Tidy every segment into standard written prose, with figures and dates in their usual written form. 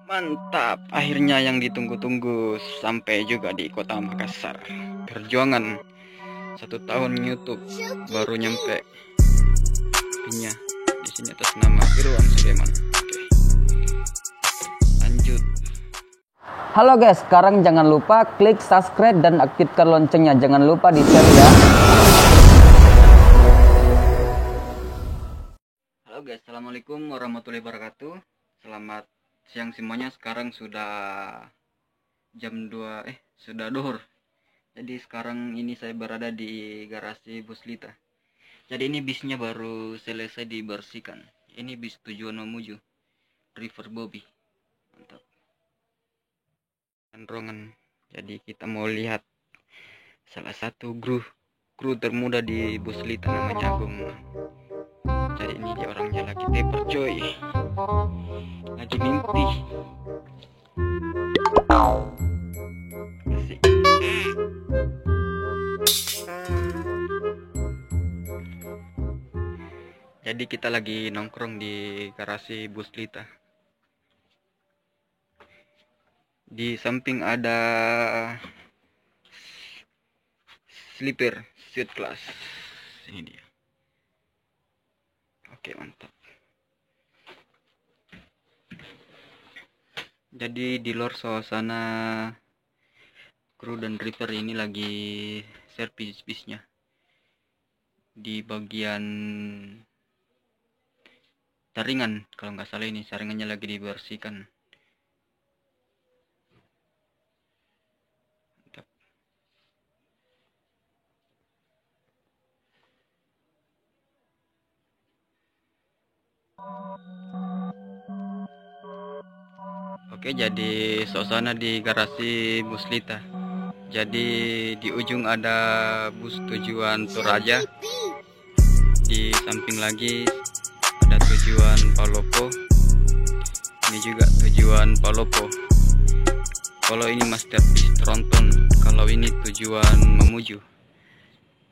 Mantap, akhirnya yang ditunggu-tunggu sampai juga di kota Makassar. Perjuangan 1 tahun YouTube baru nyampe pinya di sini atas nama Irwan Suleman. Oke, lanjut. Halo guys, sekarang jangan lupa klik subscribe dan aktifkan loncengnya. Jangan lupa di share ya. Halo guys, assalamualaikum warahmatullahi wabarakatuh. Selamat siang semuanya. Sekarang sudah jam 2, sudah duhur. Jadi sekarang ini saya berada di garasi bus Lita. Jadi ini bisnya baru selesai dibersihkan. Ini bis tujuan Mamuju, River Bobby. Mantap. Rongan. Jadi kita mau lihat salah satu kru termuda di bus Lita, namanya Agung. Jadi ini dia orangnya lagi teper coy. Lagi mimpi. Asik. Jadi kita lagi nongkrong di garasi bus Lita. Di samping ada sleeper suite class. Ini dia. Oke, mantap. Jadi di luar suasana kru dan driver ini lagi servis bisnya. Di bagian saringan, kalau nggak salah ini saringannya lagi dibersihkan. Mantap. Oke, jadi suasana di garasi bus Lita. Jadi di ujung ada bus tujuan Toraja. Di samping lagi ada tujuan Palopo. Ini juga tujuan Palopo. Kalau ini Masterpiece Tronton, kalau ini tujuan Mamuju,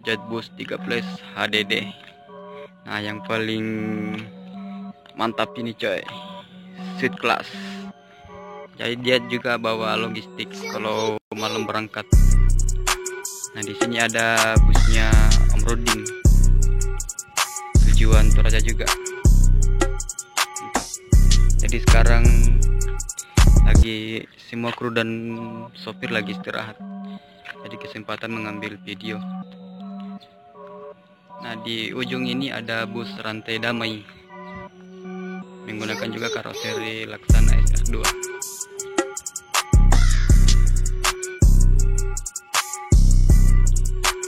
Jetbus 13 HDD. Nah, yang paling mantap ini coy, suite class. Jadi dia juga bawa logistik kalau malam berangkat. Nah, di sini ada busnya Om Ruding, tujuan Toraja juga. Jadi sekarang lagi semua kru dan sopir lagi istirahat. Jadi kesempatan mengambil video. Nah, di ujung ini ada bus Rantai Damai, menggunakan juga karoseri Laksana SR2.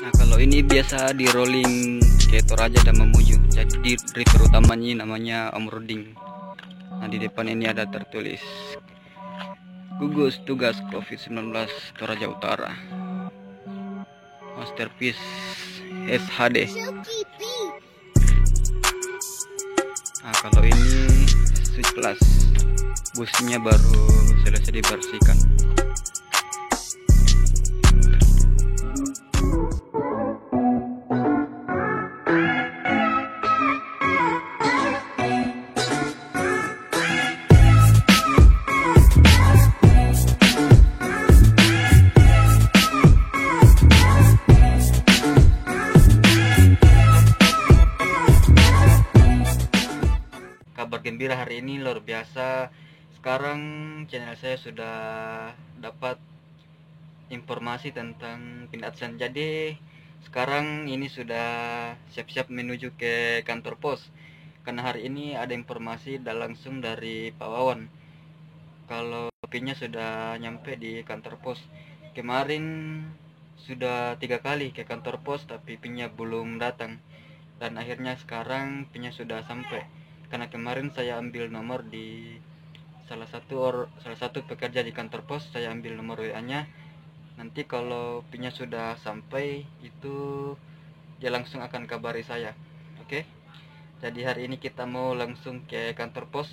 Nah, kalau ini biasa di rolling ke Toraja dan Mamuju. Jadi driver utamanya namanya Om Ruding. Nah, di depan ini ada tertulis gugus tugas COVID-19 Toraja Utara, Masterpiece SHD. Nah, kalau ini suite class, busnya baru selesai dibersihkan. Kabar gembira hari ini luar biasa. Sekarang channel saya sudah dapat informasi tentang pin AdSense. Jadi sekarang ini sudah siap-siap menuju ke kantor pos. Karena hari ini ada informasi langsung dari Pak Wawan kalau pinnya sudah nyampe di kantor pos. Kemarin sudah 3 kali ke kantor pos tapi pinnya belum datang. Dan akhirnya sekarang pinnya sudah sampai. Karena kemarin saya ambil nomor di salah satu pekerja di kantor pos, saya ambil nomor WA-nya. Nanti kalau pinnya sudah sampai itu dia langsung akan kabari saya. Oke. Jadi hari ini kita mau langsung ke kantor pos,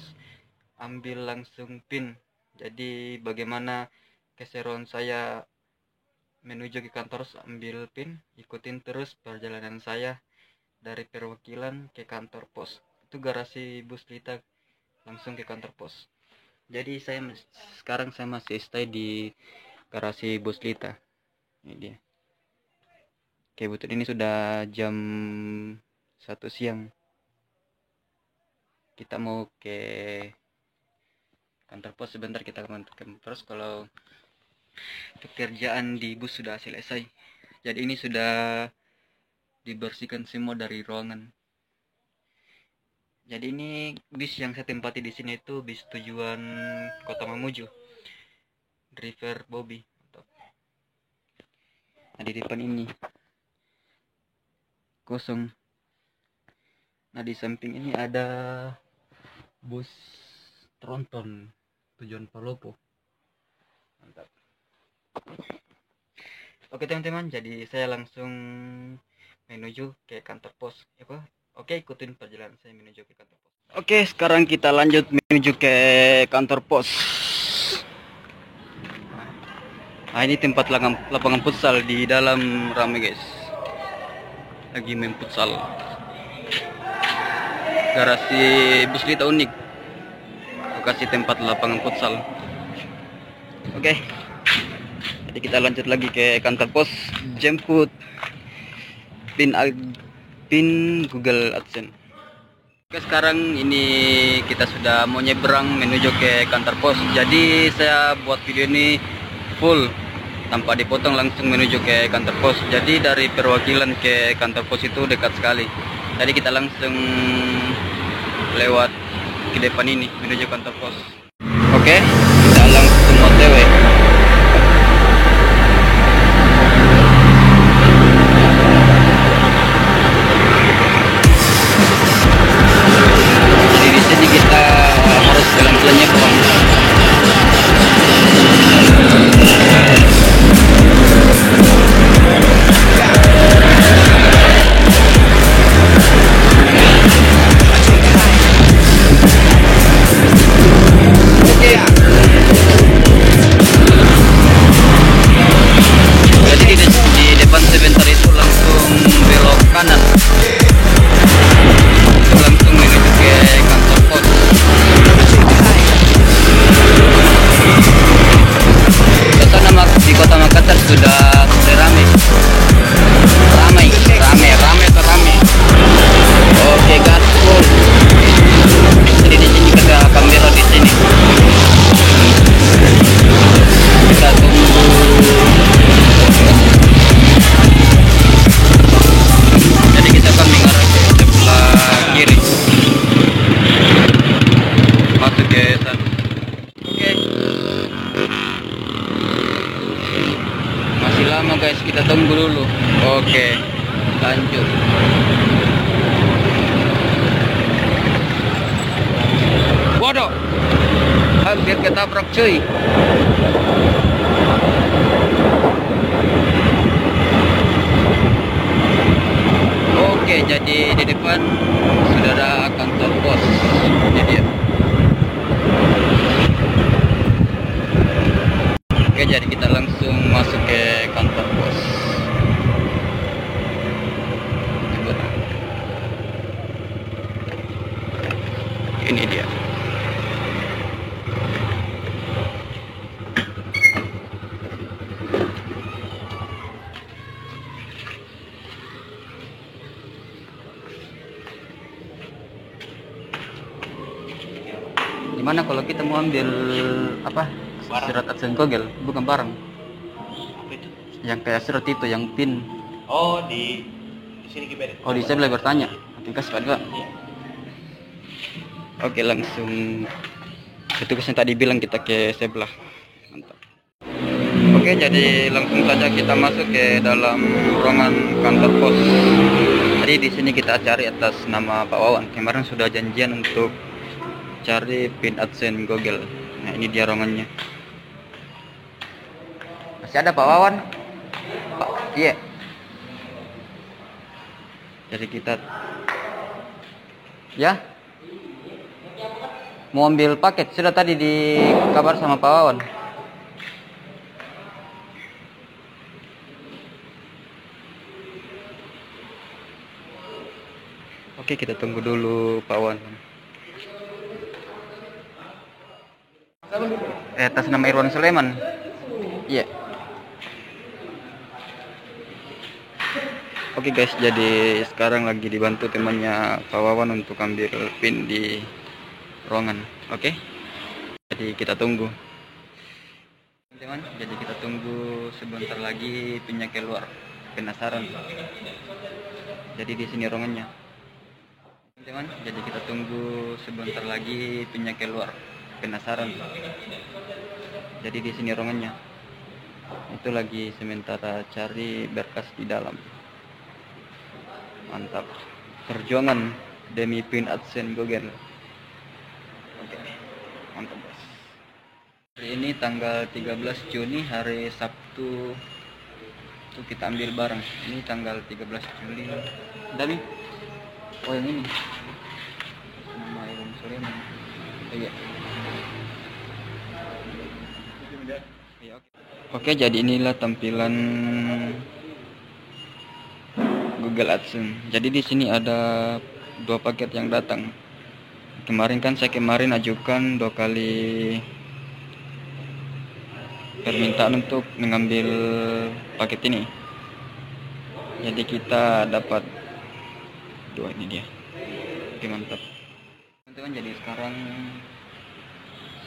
ambil langsung pin. Jadi bagaimana keseruan saya menuju ke kantor ambil pin, ikutin terus perjalanan saya dari perwakilan ke kantor pos. Itu garasi bus Lita langsung ke kantor pos. Jadi sekarang saya masih stay di garasi Bos Lita. Ini dia. Kebetulan ini sudah jam 1 siang. Kita mau ke kantor pos sebentar, kita ke kantor pos kalau pekerjaan di bus sudah selesai. Jadi ini sudah dibersihkan semua dari ruangan. Jadi ini bis yang saya tempati di sini itu bis tujuan Kota Mamuju, River Bobby. Nah, di depan ini kosong. Nah, di samping ini ada bus tronton tujuan Palopo. Mantap. Oke teman-teman, jadi saya langsung menuju ke kantor pos. Oke, ikutin perjalanan saya menuju ke kantor pos. Oke, sekarang kita lanjut menuju ke kantor pos. Nah, ini tempat lapangan futsal, di dalam rame guys. Lagi main futsal. Garasi Bus Lita unik. Lokasi tempat lapangan futsal. Oke. Jadi kita lanjut lagi ke kantor pos, jemput pin Google AdSense. Oke, sekarang ini kita sudah mau nyebrang menuju ke kantor pos. Jadi saya buat video ini full tanpa dipotong, langsung menuju ke kantor pos. Jadi dari perwakilan ke kantor pos itu dekat sekali. Jadi kita langsung lewat ke depan ini menuju kantor pos. Oke, kita langsung OTW. Kita harus pelan-pelan nyebrang. Jadi di depan sebentar itu langsung belok kanan. Langsung menuju ke kantor pos. Suasana di Kota Makassar sudah mulai ramai. Oke, gaspol. Jadi di sini ada kamera di sini. Kita tunggu. Jadi kita akan mengarah ke sebelah kiri. Masuk ke sana. Oke. Masih lama guys, kita tunggu dulu. Oke, lanjut. Waduh, hampir ketabrak cuy. Oke, jadi di depan sudah ada kantor pos. Ini dia. Oke, jadi kita langsung masuk ke kantor pos. Ini dia. Gimana kalau kita mau ambil apa? Surat AdSense Google, bukan barang. Apa itu? Yang kayak surat itu, yang pin. Oh, di sini gimana? Oh, di sebelah bertanya. Nanti kasih Pak. Iya. Oke, langsung petugasnya tadi bilang kita ke sebelah. Mantap. Oke, jadi langsung saja kita masuk ke dalam ruangan kantor pos. Tadi di sini kita cari atas nama Pak Wawan. Kemarin sudah janjian untuk cari pin AdSense Google. Nah, ini dia ruangannya. Masih ada Pak Wawan? Pak, iya. Jadi kita ya mau ambil paket, sudah tadi dikabar sama Pak Wawan. Oke, kita tunggu dulu Pak Wawan. Atas nama Irwan Sulaiman. Iya. Oke guys, jadi sekarang lagi dibantu temannya Pak Wawan untuk ambil pin di ruangan. Oke, jadi kita tunggu teman-teman. Jadi kita tunggu sebentar lagi pinnya keluar. Penasaran. Jadi di sini ruangannya teman-teman. Jadi kita tunggu sebentar lagi pinnya keluar. Penasaran. Jadi di sini ruangannya. Itu lagi sementara cari berkas di dalam. Mantap, perjuangan demi pin AdSense Google. Oke, mantap guys. Hari ini tanggal 13 Juni, hari Sabtu. Tuh kita ambil barang. Ini tanggal 13 Juli. Dami. Oh yang ini. Nama Irwan Sulaiman. Oh, iya. Iya, oke, jadi inilah tampilan Google AdSense. Jadi di sini ada 2 paket yang datang. Kemarin kan saya ajukan 2 kali permintaan untuk mengambil paket ini. Jadi kita dapat 2 ini dia. Oke, mantap. Teman-teman, jadi sekarang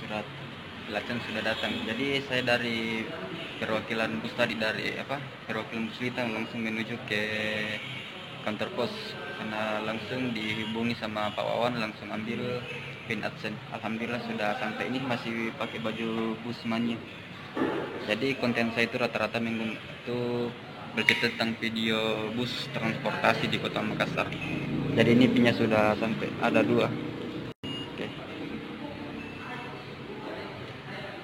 surat pelacakan sudah datang. Jadi saya dari perwakilan bus tadi, dari perwakilan bus Lita langsung menuju ke kantor pos karena langsung dihubungi sama Pak Wawan, langsung ambil pin AdSense. Alhamdulillah sudah sampai. Ini masih pakai baju bus mania. Jadi konten saya itu rata-rata minggu itu bercerita tentang video bus transportasi di Kota Makassar. Jadi ini pinnya sudah sampai, ada 2. Oke.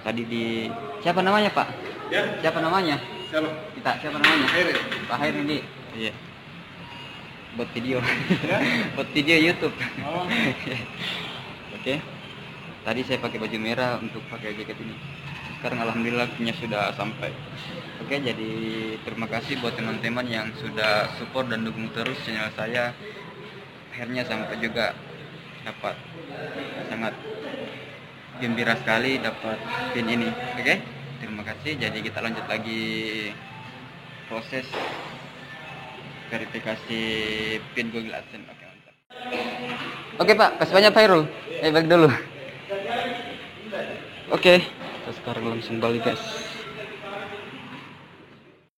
Tadi di siapa namanya Pak? Ya. Siapa namanya? Siapa? Siapa namanya? Hairi. Pak Hairi ini. Iya. Buat video. Ya? Buat video YouTube. Oh. Oke. Tadi saya pakai baju merah untuk pakai jaket ini. Sekarang alhamdulillah punya sudah sampai. Oke, jadi terima kasih buat teman-teman yang sudah support dan dukung terus channel saya. Akhirnya sampai juga dapat, sangat gembira sekali dapat pin ini. Oke, terima kasih. Jadi kita lanjut lagi proses verifikasi pin Google AdSense. Oke, mantap. Oke Pak, kasih banyak Pak Irul. Balik dulu. Oke, kita sekarang langsung balik guys.